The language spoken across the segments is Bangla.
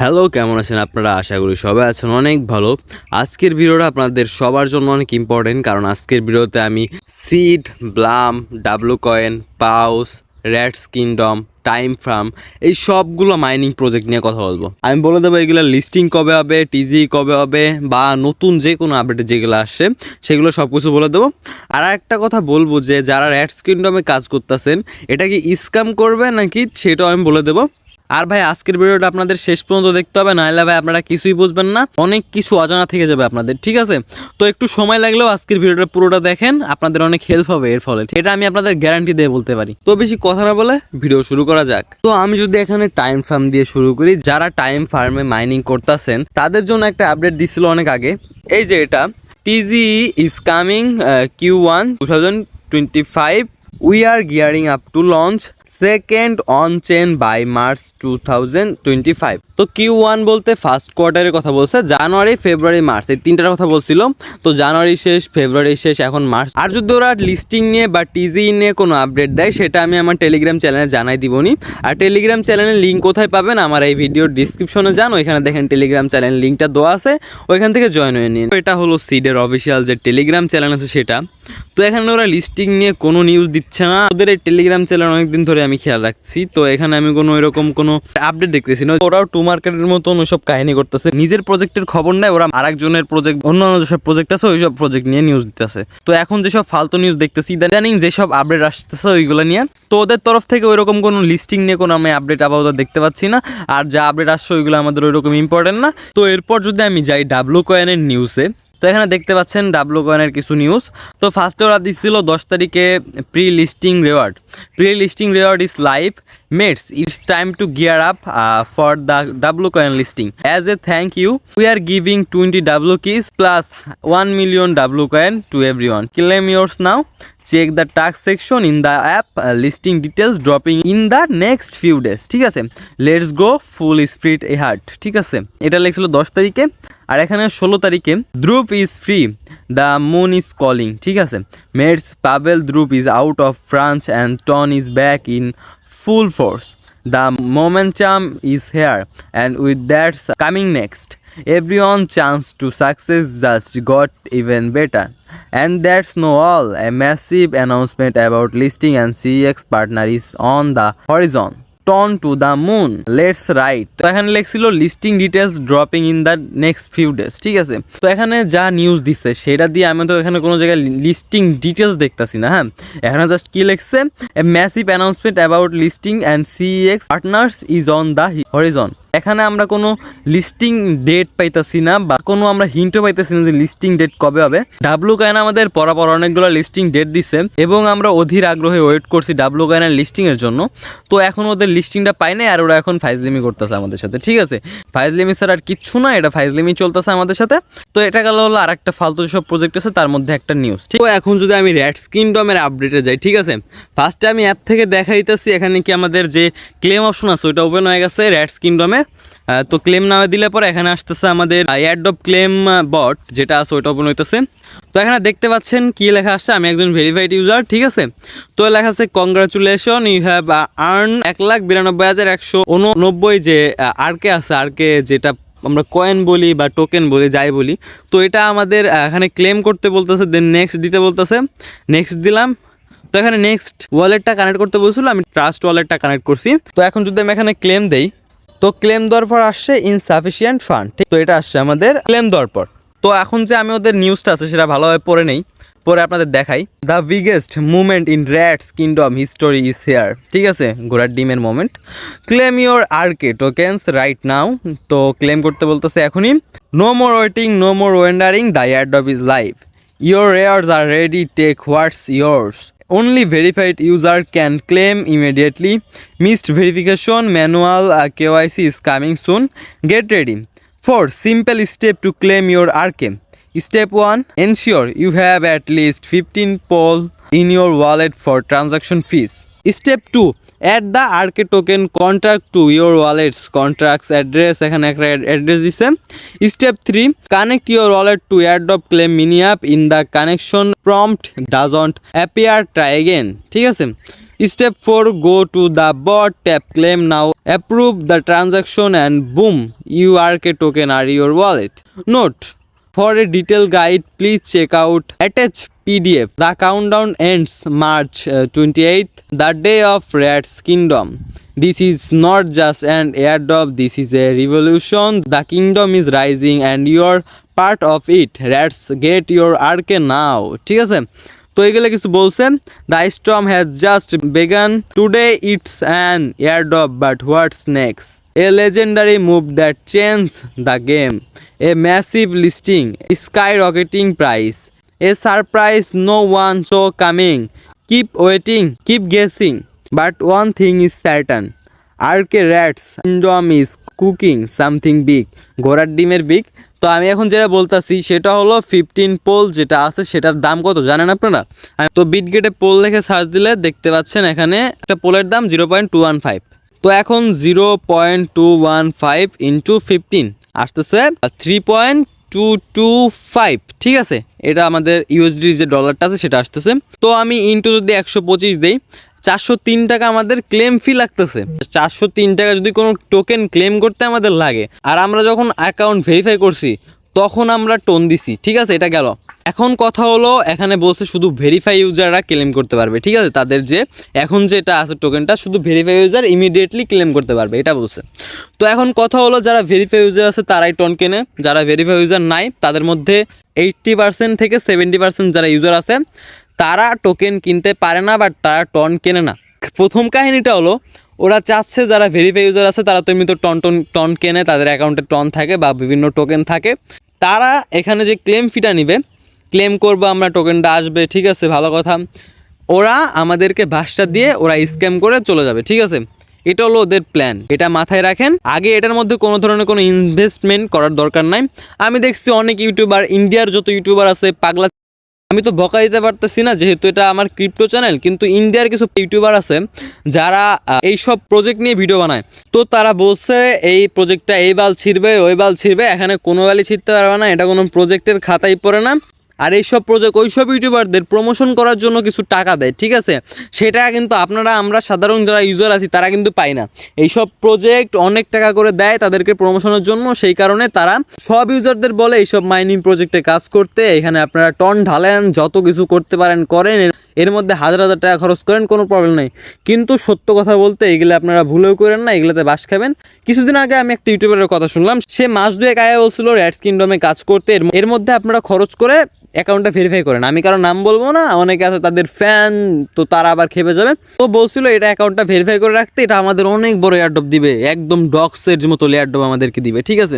হ্যালো, কেমন আছেন আপনারা? আশা করি সবাই আছেন অনেক ভালো। আজকের ভিডিওটা আপনাদের সবার জন্য অনেক ইম্পর্টেন্ট, কারণ আজকের ভিডিওতে আমি সিড, ব্লাম, ডাব্লু কয়েন, পাউস, রেডস কিংডম, টাইম ফার্ম এই সবগুলো মাইনিং প্রজেক্ট নিয়ে কথা বলবো। আমি বলে দেবো এগুলো লিস্টিং কবে হবে, টিজি কবে হবে, বা নতুন যে কোনো আপডেট যেগুলো আসছে সেগুলো সব কিছু বলে দেবো। আর একটা কথা বলবো যে যারা রেডস কিংডমে কাজ করতেছেন এটা কি স্ক্যাম করবে নাকি সেটাও আমি বলে দেবো। আর ভাই আজকের ভিডিওটা আপনাদের শেষ পর্যন্ত দেখতে হবে, নাহলে ভাই আপনারা কিছুই বুঝবেন না, অনেক কিছু অজানা থেকে যাবে আপনাদের, ঠিক আছে? তো একটু সময় লাগলেও আজকের ভিডিওটা পুরোটা দেখেন, আপনাদের অনেক হেল্প হবে এর ফলে, এটা আমি আপনাদের গ্যারান্টি দিয়ে বলতে পারি। তো বেশি কথা না বলে ভিডিও শুরু করা যাক। তো আমি যদি এখানে টাইম ফার্ম দিয়ে শুরু করি, যারা টাইম ফার্মে মাইনিং করতেছেন তাদের জন্য একটা আপডেট দিছিল অনেক আগে। এই যে এটা TG is coming Q1 2025, we are gearing up to launch second on chain by March 2025। তো Q1 বলতে ফার্স্ট কোয়ার্টারের কথা বলছে, জানুয়ারি ফেব্রুয়ারি মার্চ এই তিনটার কথা বলছিল। তো জানুয়ারি শেষ, ফেব্রুয়ারি শেষ, এখন মার্চ। আর যদি ওরা লিস্টিং নিয়ে বা টিজি নিয়ে কোনো আপডেট দেয় সেটা আমি আমার টেলিগ্রাম চ্যানেলে জানাই দিবনি। আর টেলিগ্রাম চ্যানেলের লিঙ্ক কোথায় পাবেন? আমার এই ভিডিওর ডিসক্রিপশনে যান, ওইখানে দেখেন টেলিগ্রাম চ্যানেল লিঙ্কটা দেওয়া আছে, ওইখান থেকে জয়েন হয়ে নিন। এটা হলো সিডের অফিসিয়াল যে টেলিগ্রাম চ্যানেল আছে সেটা। তো এখানে ওরা লিস্টিং নিয়ে কোনো নিউজ দিচ্ছে না। ওদের এই টেলিগ্রাম চ্যানেল অনেকদিন ধরে আমি খেয়াল রাখছি, তো এখানে আমি কোনো এরকম কোনো আপডেট দেখতেছি না। ওরাও টু মার্কেটের মতন ওইসব কাহিনী করতেছে, নিজের প্রজেক্টের খবর নেয়, ওরা আরেকজনের প্রজেক্ট, অন্যান্য যেসব প্রজেক্ট আছে ওইসব প্রজেক্ট নিয়ে নিউজ দিতেছে। তো এখন যেসব ফালতু নিউজ দেখতেছি ইদানিং, যেসব আপডেট আসতেছে ওইগুলো নিয়ে, তো ওদের তরফ থেকে ওইরকম কোনো লিস্টিং নিয়ে কোনো আমি আপডেট আপাতত দেখতে পাচ্ছি না। আর যা আপডেট আসছে ওইগুলো আমাদের ওইরকম ইম্পর্টেন্ট না। তো এরপর যদি আমি যাই ডাব্লু কয়েনের নিউজে, তো এখানে দেখতে পাচ্ছেন ডাব্লু কয়েনের কিছু নিউজ। তো ফার্স্টে ওরা দিচ্ছিল 10 তারিখে pre listing reward is live mates, it's time to gear up for the W coin listing. As a thank you we are giving 20 W keys plus 1 million W coin to everyone, claim yours now, check the task section in the app, listing details dropping in the next few days. ঠিক আছে, let's go full spirit a heart. ঠিক আছে, এটা লেখছিল 10 তারিখে। আর এখানে 16 তারিখে Durov is free, the moon is calling. ঠিক আছে, mates Pavel Durov is out of France and TON is back in full force, the momentum is here and with that's coming next, everyone chance to success just got even better. And that's no all, a massive announcement about listing and CEX partner is on the horizon. Turn to the moon, let's write. তো এখানে লেখছিল listing details dropping in the next few days. ঠিক আছে, তো এখানে যা নিউজ দিচ্ছে সেটা দিয়ে আমি তো এখানে কোনো জায়গায় লিস্টিং ডিটেলস দেখতেছি না। হ্যাঁ, এখানে জাস্ট কি লিখছে, a massive announcement about listing and CX partners is on the Harijan. এখানে আমরা কোনো লিস্টিং ডেট পাইতেছি না, বা কোনো আমরা হিন্টও পাইতেছি না যে লিস্টিং ডেট কবে হবে। ডাব্লু কয়েন আমাদের পরাপর অনেকগুলো লিস্টিং ডেট দিচ্ছে এবং আমরা অধীর আগ্রহে ওয়েট করছি ডাব্লু কয়েনের লিস্টিং এর জন্য। তো এখন ওদের লিস্টিংটা পাই নাই, আর ওরা এখন ফাইজলিমি করতেছে আমাদের সাথে। ঠিক আছে, ফাইজলিমি স্যার আর কিচ্ছু না, এটা ফাইজলিমি চলতেছে আমাদের সাথে। তো এটা গেল হলো আর একটা ফালতু যেসব প্রজেক্ট আছে তার মধ্যে একটা নিউজ। ঠিক, তো এখন যদি আমি রেডস কিংডমের আপডেটে যাই, ঠিক আছে, ফার্স্টে আমি অ্যাপ থেকে দেখাইতেছি এখানে কি আমাদের যে ক্লেম অপশন আছে ওইটা ওপেন হয়ে গেছে রেডস কিংডমে। তো ক্লেম নামে দিলে পরে এখানে আসতেছে আমাদের অ্যাডব ক্লেম বট যেটা আছে ওইটা ওপেন হইতেছে। তো এখানে দেখতে পাচ্ছেন কি লেখা আসছে, আমি একজন ভেরিফাইড ইউজার। ঠিক আছে, তো লেখা আছে কংগ্রাচুলেশন, ইউ হ্যাভ আর্ন 1,92,189 যে আরকে আছে, আরকে যেটা আমরা কয়েন বলি বা টোকেন বলি যাই বলি। তো এটা আমাদের এখানে ক্লেম করতে বলতেছে, দেন নেক্সট দিতে বলতেছে, নেক্সট দিলাম। তো এখানে নেক্সট ওয়ালেটটা কানেক্ট করতে বলছিল, আমি ট্রাস্ট ওয়ালেটটা কানেক্ট করছি। তো এখন যদি আমি এখানে ক্লেম দেই, তো ক্লেম দেওয়ার পর আসছে ইনসাফিসিয়েন্ট ফান্ড। ঠিক, তো এটা আসছে আমাদের ক্লেম দেওয়ার পর। তো এখন যে আমি ওদের নিউজটা আছে সেটা ভালোভাবে পড়ে নেই, পরে আপনাদের দেখাই। The biggest movement in Rats Kingdom history is here. ঠিক আছে, ঘোড়ার ডিমের moment. Claim your RK tokens right now. তো ক্লেম করতে বলতেছে এখনই। No more waiting, no more wondering, the airdrop is live, your rewards are ready, take what's yours. Only verified user can claim immediately. Missed verification, manual KYC is coming soon. Get ready. 4 simple steps to claim your RK. Step 1, ensure you have at least 15 POL in your wallet for transaction fees. Step 2, add the RK token contract to your wallet's contracts address. এখানে একটা অ্যাড্রেস দিছে। Step 3, connect your wallet to airdrop claim mini app. In the connection prompt doesn't appear, try again. ঠিক আছে, Step 4, go to the bot, tap claim now, approve the transaction, and boom, URK token are your wallet. Note: for a detailed guide, please check out attached PDF. The countdown ends March 28th, the day of Rat's Kingdom. This is not just an airdrop, this is a revolution. The kingdom is rising and you're part of it. Let's get your arc now. ঠিক আছে, তো এগুলো কিছু বলছেন। The storm has just began today, it's an airdrop, but what's next? A legendary move that changed the game, a massive listing, skyrocketing price, a surprise no one saw coming. Keep waiting, keep guessing, but one thing is certain, Ark Rat's Kingdom is cooking something big. ঘোড়ার ডিমের বিগ। তো আমি এখন যেটা বলতেছি সেটা হলো 15 পোল যেটা আছে সেটার দাম কত জানেন আপনারা? তো বিটগেটে পোল লিখে সার্চ দিলে দেখতে পাচ্ছেন এখানে একটা পোলের দাম 0.215। তো এখন 0.215 ইন্টু 15 আসতেছে 3.225। ঠিক আছে, এটা আমাদের ইউএসডি যে ডলারটা আছে সেটা আসতেছে। তো আমি ইন্টু যদি 125 দেই, 403 টাকা আমাদের ক্লেম ফি লাগতেছে। 403 টাকা যদি কোনো টোকেন ক্লেম করতে আমাদের লাগে, আর আমরা যখন অ্যাকাউন্ট ভেরিফাই করছি তখন আমরা টোন দিছি। ঠিক আছে, এটা গেল। এখন কথা হলো এখানে বলছে শুধু ভেরিফাই ইউজাররা ক্লেম করতে পারবে। ঠিক আছে, তাদের যে এখন যেটা আছে টোকেনটা শুধু ভেরিফাই ইউজার ইমিডিয়েটলি ক্লেম করতে পারবে, এটা বলছে। তো এখন কথা হলো যারা ভেরিফাই ইউজার আছে তারাই টোন কেনে, যারা ভেরিফাই ইউজার নাই তাদের মধ্যে 80% থেকে 70% যারা ইউজার আছে তারা টোকেন কিনতে পারে না, বাট তারা টন কেনে না। প্রথম কাহিনীটা হলো ওরা চাচ্ছে যারা ভেরিফাই ইউজার আছে তারা তো এমনি তো টন কেনে, তাদের অ্যাকাউন্টে টন থাকে বা বিভিন্ন টোকেন থাকে, তারা এখানে যে ক্লেম ফিটা নিবে, ক্লেম করবো আমরা, টোকেনটা আসবে, ঠিক আছে, ভালো কথা। ওরা আমাদেরকে ভাষটা দিয়ে ওরা স্ক্যাম করে চলে যাবে। ঠিক আছে, এটা হলো ওদের প্ল্যান, এটা মাথায় রাখেন। আগে এটার মধ্যে কোনো ধরনের কোনো ইনভেস্টমেন্ট করার দরকার নাই। আমি দেখছি অনেক ইউটিউবার, ইন্ডিয়ার যত ইউটিউবার আছে পাগলা, আমি তো বকা দিতে পারতেছি না যেহেতু এটা আমার ক্রিপ্টো চ্যানেল, কিন্তু ইন্ডিয়ার কিছু ইউটিউবার আছে যারা এইসব প্রজেক্ট নিয়ে ভিডিও বানায়। তো তারা বলছে এই প্রজেক্টটা এই বাল ছিঁড়বে ওই বাল ছিঁড়বে, এখানে কোনো বালই ছিঁড়তে পারবে না, এটা কোনো প্রজেক্টের খাতায় পড়ে না। আর এইসব প্রজেক্ট ওইসব ইউটিউবারদের প্রমোশন করার জন্য কিছু টাকা দেয়। ঠিক আছে, সেটা কিন্তু আমরা সাধারণ যারা ইউজার আছি তারা কিন্তু পাই না। এইসব প্রজেক্ট অনেক টাকা করে দেয় তাদেরকে প্রমোশনের জন্য, সেই কারণে তারা সব ইউজারদের বলে এইসব মাইনিং প্রজেক্টে কাজ করতে। এখানে আপনারা টন ঢালেন, যত কিছু করতে পারেন করেন, এর মধ্যে হাজার হাজার টাকা খরচ করেন, কোনো প্রবলেম নেই। কিন্তু সত্য কথা বলতে এগুলো আপনারা ভুলেও করেন না, এগুলোতে বাস খাবেন। কিছুদিন আগে আমি একটা ইউটিউবারের কথা শুনলাম, সে মাস 2 আগে বলছিল র্যাটস কিংডমে কাজ করতে, এর মধ্যে আপনারা খরচ করে অ্যাকাউন্টটা ভেরিফাই করেন। আমি কারো নাম বলবো না, অনেকে আছে তাদের ফ্যান, তো তারা আবার খেপে যাবে। তো বলছিল এটা অ্যাকাউন্টটা ভেরিফাই করে রাখতে, এটা আমাদের অনেক বড় এয়ারড্রপ দিবে, একদম ডগসের মতো এয়ারড্রপ আমাদেরকে দিবে। ঠিক আছে,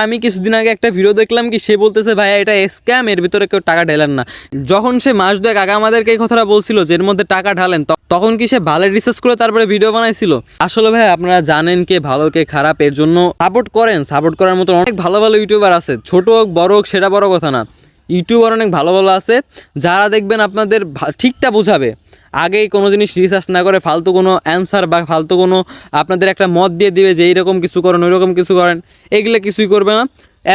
আমি কিছুদিন আগে একটা ভিডিও দেখলাম কি সে বলতেছে ভাইয়া এটা স্ক্যাম, এর ভিতরে কেউ টাকা ঢালেন না। যখন সে মাস 2 আগে আমাদেরকে এই কথাটা বলছিল যে এর মধ্যে টাকা ঢালেন, তখন কি সে ভালো রিসার্চ করে তারপরে ভিডিও বানাইছিল? আসলে ভাই আপনারা জানেন কে ভালো কে খারাপ, এর জন্য সাপোর্ট করেন। সাপোর্ট করার মতো অনেক ভালো ভালো ইউটিউবার আছে, ছোট হোক বড় হোক সেটা বড় কথা না, ইউটিউবার অনেক ভালো ভালো আছে যারা দেখবেন আপনাদের ঠিকটা বোঝাবে। আগেই কোনো জিনিস রিসার্চ না করে ফালতু কোনো অ্যান্সার বা ফালতু কোনো আপনাদের একটা মত দিয়ে দিবে যে এইরকম কিছু করেন ওইরকম কিছু করেন, এগুলো কিছুই করবে না।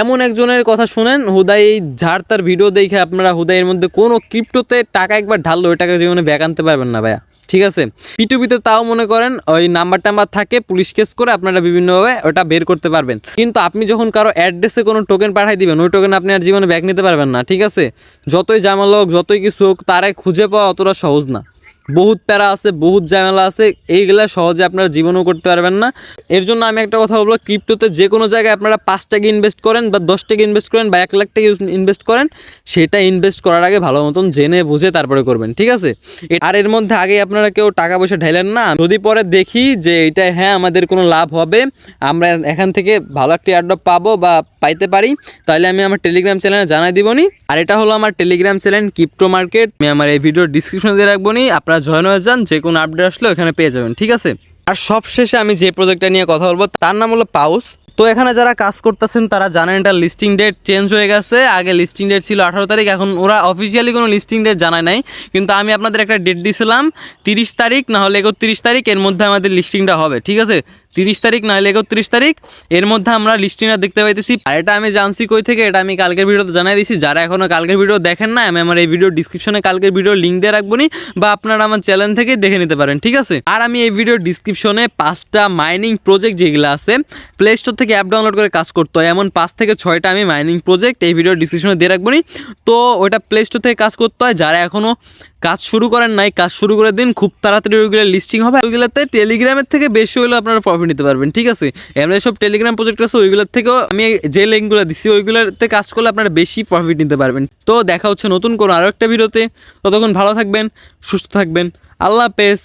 এমন একজনের কথা শুনেন, হুদাই ঝাড় তার ভিডিও দেখে আপনারা হুদাই এর মধ্যে কোনো ক্রিপ্টোতে টাকা একবার ঢাললো ওই টাকা জীবনে ব্যাক আনতে পারবেন না ভাইয়া। ঠিক আছে, পিটুপিতে তাও মনে করেন ওই নাম্বার টাম্বার থাকে, পুলিশ কেস করে আপনারা বিভিন্নভাবে ওটা বের করতে পারবেন। কিন্তু আপনি যখন কারো অ্যাড্রেসে কোনো টোকেন পাঠিয়ে দিবেন, ওই টোকেন আপনি আর জীবনে ব্যাক নিতে পারবেন না। ঠিক আছে, যতই ঝামেলা হোক যতই কিছু হোক তারাই খুঁজে পাওয়া অতটা সহজ না, বহুত প্যারা আছে, বহুত ঝামেলা আছে, এইগুলা সহজে আপনারা জীবনও করতে পারবেন না। এর জন্য আমি একটা কথা বলবো, ক্রিপ্টোতে যে কোনো জায়গায় আপনারা 5 টাকা ইনভেস্ট করেন বা 10 টাকা ইনভেস্ট করেন বা 1 লাখ টাকা ইনভেস্ট করেন, সেটা ইনভেস্ট করার আগে ভালো মতন জেনে বুঝে তারপরে করবেন। ঠিক আছে, আর এর মধ্যে আগে আপনারা কেউ টাকা পয়সা ঢাইলেন না। যদি পরে দেখি যে এটা হ্যাঁ আমাদের কোনো লাভ হবে, আমরা এখান থেকে ভালো একটা এয়ারড্রপ পাবো বা পাইতে পারি, তাহলে আমি আমার টেলিগ্রাম চ্যানেলে জানাই দিবনি। আর এটা হলো আমার টেলিগ্রাম চ্যানেল ক্রিপ্টো মার্কেট, আমি আমার এই ভিডিওর ডিসক্রিপশনে দিয়ে রাখবো নি, আপনারা জয়েন হয়ে যান, যে কোনো আপডেট আসলে ওখানে পেয়ে যাবেন। ঠিক আছে, আর সবশেষে আমি যে প্রজেক্টটা নিয়ে কথা বলবো তার নাম হলো পাউস। তো এখানে যারা কাজ করতেছেন তারা জানেন এটা লিস্টিং ডেট চেঞ্জ হয়ে গেছে। আগে লিস্টিং ডেট ছিল 18 তারিখ, এখন ওরা অফিসিয়ালি কোনো লিস্টিং ডেট জানায় নাই, কিন্তু আমি আপনাদের একটা ডেট দিয়েছিলাম 30 তারিখ না হলে 31 তারিখ, এর মধ্যে আমাদের লিস্টিংটা হবে। ঠিক আছে, 30 তারিখ নাহলে 31 তারিখ, এর মধ্যে আমরা লিস্টিংটা দেখতে পাইতেছি। আর এটা আমি জানছি কই থেকে, এটা আমি কালকের ভিডিওতে জানাই দিয়েছি। যারা এখনও কালকের ভিডিও দেখেন না, আমি আমার এই ভিডিও ডিসক্রিপশনে কালকের ভিডিও লিঙ্ক দিয়ে রাখবো নি, বা আপনারা আমার চ্যানেল থেকে দেখে নিতে পারেন, ঠিক আছে। আর আমি এই ভিডিও ডিসক্রিপশনে 5টা মাইনিং প্রজেক্ট যেগুলো আছে প্লে স্টোর থেকে অ্যাপ ডাউনলোড করে কাজ করতে হয়, এমন 5 থেকে 6টা আমি মাইনিং প্রজেক্ট এই ভিডিও ডিসক্রিপশনে দিয়ে রাখবো নি। তো ওইটা প্লে স্টোর থেকে কাজ করতে হয়। যারা এখনও কাজ শুরু করেন নাই, কাজ শুরু করে দিন, খুব তাড়াতাড়ি ওইগুলো লিস্টিং হবে। ওইগুলোতে টেলিগ্রামের থেকে বেশি হলেও আপনারা প্রফিট নিতে পারবেন, ঠিক আছে। এমনি সব টেলিগ্রাম প্রজেক্ট আছে, ওইগুলোর থেকেও আমি যে লিঙ্কগুলো দিচ্ছি ওইগুলোতে কাজ করলে আপনারা বেশি প্রফিট নিতে পারবেন। তো দেখা হচ্ছে নতুন কোনো আরও একটা ভিডিওতে। ততক্ষণ ভালো থাকবেন, সুস্থ থাকবেন, আল্লাহ হাফেজ।